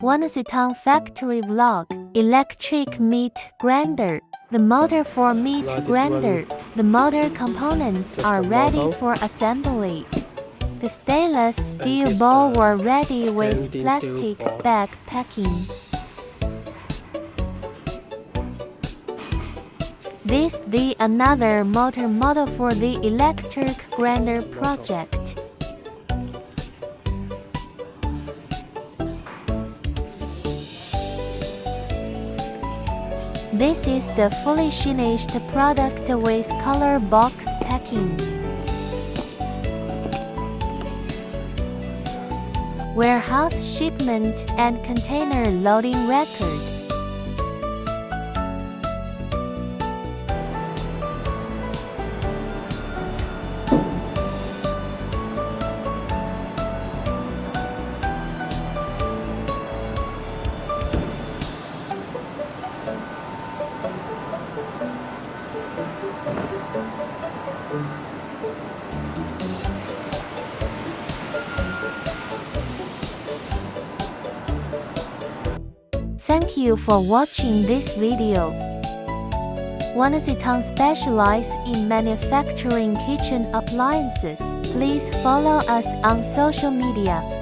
Wanasitan Factory Vlog. Electric Meat Grinder. The motor for meat grinder. The motor components are ready for assembly. The stainless steel bowl were ready with plastic bag packing. This the another motor model for the electric grinder project. This is the fully finished product with color box packing. Warehouse shipment and container loading record. Thank you for watching this video. Wanasitan specializes in manufacturing kitchen appliances. Please follow us on social media.